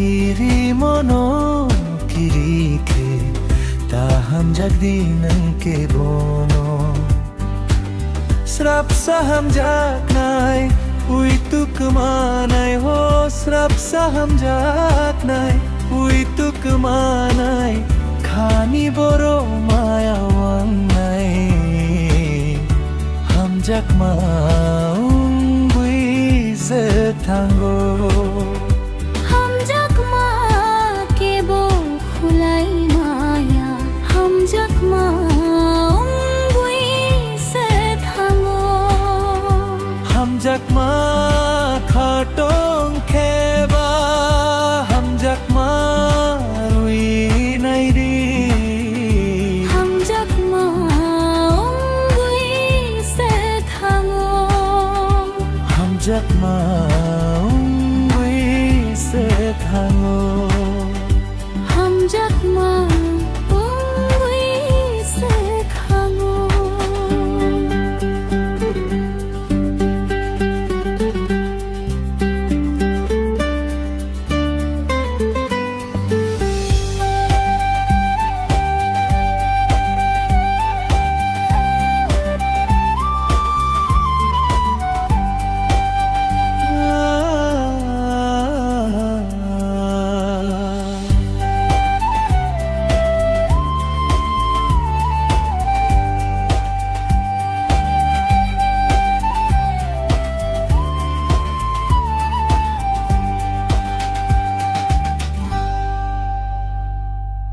kiri mono kiri ke taham jagdi nang ke bono srap saham jaknai uitu kemanai ho srap saham jaknai uitu kemanai khani boro maya wangnai ham jakma ungui se tango हम जखमा के बो खुलाई माया हम जखमा उंगुई से थांगो हम जखमा खाटों खेबा हम जखमा रुई नैरी हम जखमा उंगुई से थांगो हम जखमा ungui se tango